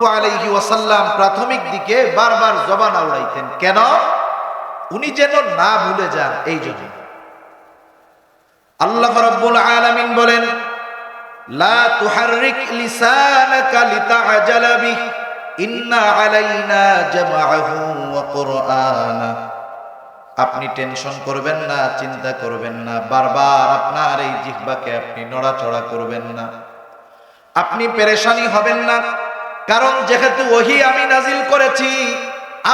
আলাইহি ওয়াসাল্লাম প্রাথমিক দিকে বারবার জবান আওড়াইতেন, কেন? উনি যেন না ভুলে যান এই জন্য। আল্লাহ রাব্বুল আলামিন বলেন, লা তুহাররিক লিসানাকা লিতাআজালা বিহি ইন্না আলাইনা জামআহু ওয়া কুরআনা। আপনি টেনশন করবেন না, চিন্তা করবেন না, বারবার আপনার এই জিহ্বাকে আপনি নড়াচড়া করবেন না, আপনি পেরেশানি হবেন না। কারণ যেহেতু ওহী আমি নাজিল করেছি,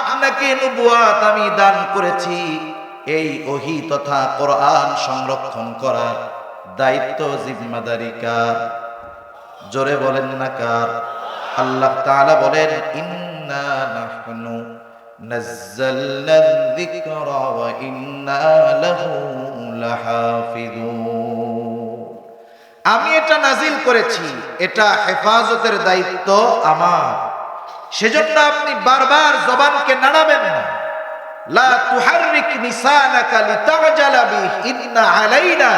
আপনাকে নবুয়াত আমি দান করেছি, এই ওহী তথা কোরআন সংরক্ষণ করার দায়িত্ব জিম্মাদারি কার? জোরে বলেন না কার? আল্লাহ তাআলা বলেন, ইন্না নাহনু নাযালনা যিকরা ওয়া ইন্না লাহু লাহাফিযুন। আমি এটা নাজিল করেছি, এটা হেফাজতের দায়িত্ব আমার। সেজন্য আপনি বারবার জবানকে নাড়াবেন না। লা তুহাররিক লিসানাকা লিতাআজালা বিহি ইন্না আলাইনা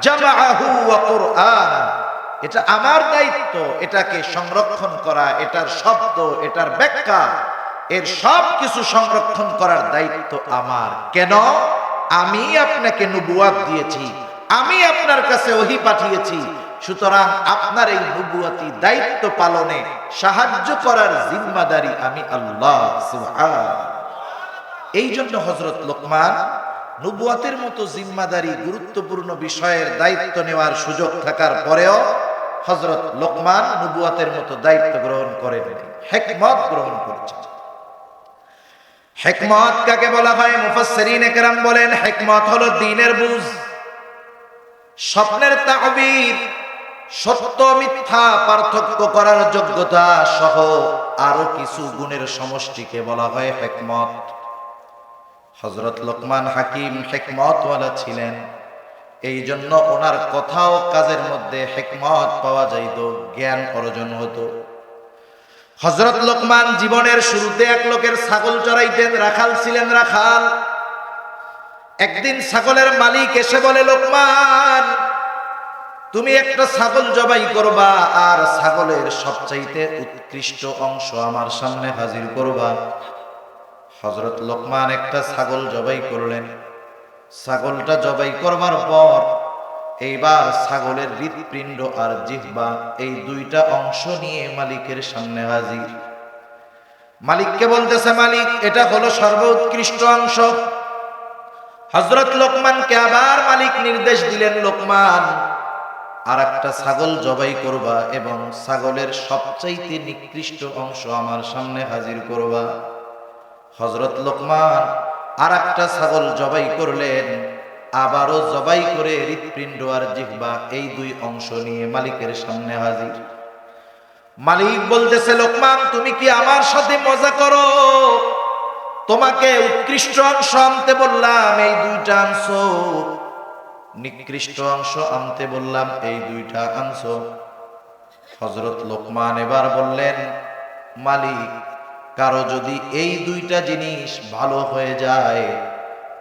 জামআহু ওয়া কুরআনা। এটা আমার দায়িত্ব, এটাকে সংরক্ষণ করা, এটার শব্দ, এটার ব্যাখ্যা, এর সব কিছু সংরক্ষণ করার দায়িত্ব আমার। কেন? আমি আপনাকে নবুয়াত দিয়েছি, আমি আপনার কাছে ওহী পাঠিয়েছি, সুতরাং আপনার এই নবুয়াতি দায়িত্ব পালনে সাহায্য করার জিম্মাদারি আমি আল্লাহ সুবহানাহু। এই জন্য হযরত লোকমান নবুয়াতের মতো জিম্মাদারি গুরুত্বপূর্ণ বিষয়ের দায়িত্ব নেওয়ার সুযোগ থাকার পরেও হযরত লোকমান নবুয়াতের মতো দায়িত্ব গ্রহণ করেন, হিকমত গ্রহণ করেছেন। হিকমত কাকে বলা হয়? মুফাসসিরিনে কেরাম বলেন, হিকমত হলো দ্বীনের বুঝ, স্বপ্নের তা'বীর, সত্য মিথ্যা পার্থক্য করার যোগ্যতা সহ আরো কিছু গুণের সমষ্টিকে বলা হয় হিকমত। হযরত লোকমান হাকিম হিকমতওয়ালা ছিলেন, এই জন্য ওনার কথা ও কাজের মধ্যে হিকমত পাওয়া যাইত, জ্ঞান অর্জন হতো। হযরত লোকমান জীবনের শুরুতে এক লোকের ছাগল চড়াইতেন, রাখাল ছিলেন, রাখাল। একদিন ছাগলের মালিক এসে বলে, লোকমান, তুমি একটা ছাগল জবাই করবা আর ছাগলের সবচাইতে উৎকৃষ্ট অংশ আমার সামনে হাজির করবা। হযরত লোকমান একটা ছাগল জবাই করলেন। ছাগলটা জবাই করবার পর এইবার ছাগলের হৃৎপিণ্ড আর জিহ্বা, এই দুইটা অংশ নিয়ে মালিকের সামনে হাজির। মালিককে বলতেছে, মালিক, এটা হলো সর্বোৎকৃষ্ট অংশ। হযরত লোকমানকে আবার মালিক নির্দেশ দিলেন, লোকমান, আর একটা ছাগল জবাই করবা এবং ছাগলের সবচাইতে নিকৃষ্ট অংশ আমার সামনে হাজির করবা। হযরত লোকমান আর একটা ছাগল জবাই করলেন, আবারও জবাই করে হৃৎপিণ্ড আর জিহ্বা, এই দুই অংশ নিয়ে মালিকের সামনে হাজির। মালিক বলতেছে, লোকমান, তুমি কি আমার সাথে মজা করো? তোমাকে উৎকৃষ্ট অংশ আনতে বললাম, এই দুইটা আনছো, নিকৃষ্ট অংশ আনতে বললাম, এই দুইটা আনছো। হযরত লোকমান এবার বললেন, মালিক, কারো যদি এই দুইটা জিনিস ভালো হয়ে যায়,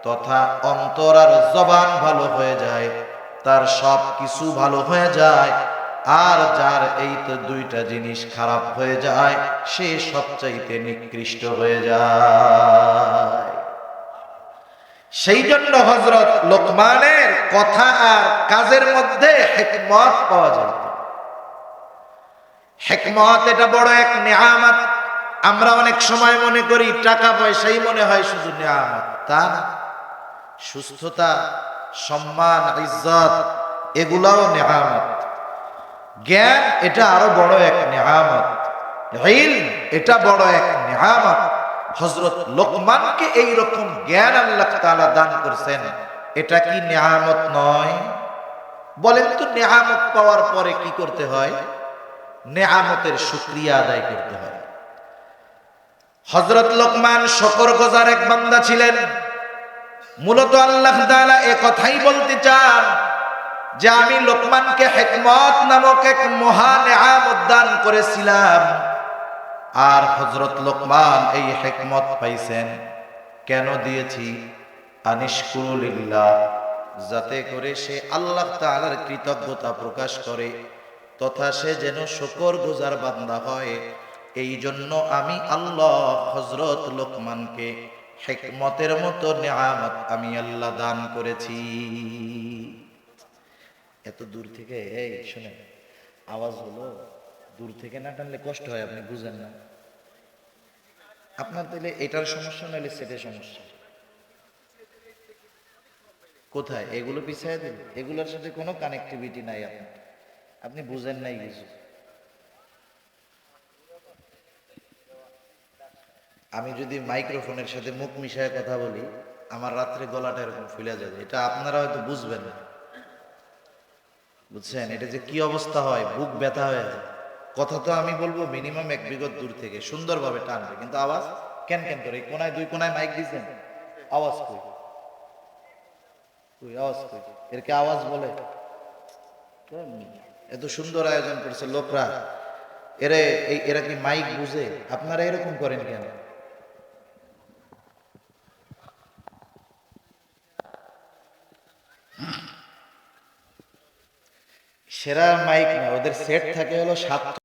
তথা অন্তর আর জবান ভালো হয়ে যায়, তার সব কিছু ভালো হয়ে যায়। আর যার এই তো দুইটা জিনিস খারাপ হয়ে যায়, সে সবচাইতে নিকৃষ্ট হয়ে যায়। সেই জন্য হযরত লোকমানের কথা আর কাজের মধ্যে হিকমত পাওয়া যায়। হিকমত এটা বড় এক নিয়ামত। আমরা অনেক সময় মনে করি টাকা পয়সাই মনে হয় শুধু নিয়ামত, তা না। সুস্থতা, সম্মান, ইজ্জত, এগুলাও নিয়ামত। জ্ঞান এটা আরো বড় এক নিয়ামত। ইলম এটা বড় এক নিয়ামত। হযরত লোকমানকে এই রকম জ্ঞান আল্লাহ তাআলা দান করেছেন, এটা কি নিয়ামত নয়? বলেন তো, নিয়ামত পাওয়ার পরে কি করতে হয়? নিয়ামতের শুকরিয়া আদায় করতে হয়। হযরত লোকমান শুকরগুজার এক বান্দা ছিলেন। মূলত আল্লাহ তাআলা এ কথাই বলতে চান যে আমি লোকমানকে হিকমত নামক এক মহা নিয়ামত দান করেছিলাম, আর হযরত লোকমান এই হিকমত পাইছেন। কেন দিয়েছি? আনিশকুরু লিল্লাহ, যাতে করে সে আল্লাহ তাআলার কৃতজ্ঞতা প্রকাশ করে, তথা সে যেন শুকরগুজার বান্দা হয়। এই জন্য আমি আল্লাহ হযরত লোকমানকে হিকমতের মতো নিয়ামত আমি আল্লাহ দান করেছি। এত দূর থেকে, এই শুনে, আওয়াজ হলো দূর থেকে না টানলে কষ্ট হয়, আপনি বুঝেন না। আপনার তাহলে এটার সমস্যা নাহলে সেটের সমস্যা কোথায়? এগুলো পিছিয়ে দিন, এগুলোর সাথে কোনো কানেক্টিভিটি নাই আপনার, আপনি বুঝেন নাই কিছু। আমি যদি মাইক্রোফোনের সাথে মুখ মিশায় কথা বলি, আমার রাত্রে গলাটা এরকম ফুলে যাবে, এটা আপনারা হয়তো বুঝবেন না। বুঝছেন এটা যে কি অবস্থা হয়, বুক ব্যথা হয়ে যায়। কথা তো আমি বলবো মিনিমাম 1 বিঘত দূর থেকে সুন্দরভাবে টানবে, কিন্তু আওয়াজ কেন কেন করে। এই কোনায়, 2 কোনায় মাইক দিয়েছেন, আওয়াজ কই? কই আওয়াজ কই? এরকে আওয়াজ বলে? এত সুন্দর আয়োজন করছে লোকরা, এরা কি মাইক বুঝে? আপনারা এরকম করেন কেন? সেরা মাইক না, ওদের সেট থাকে হলো 7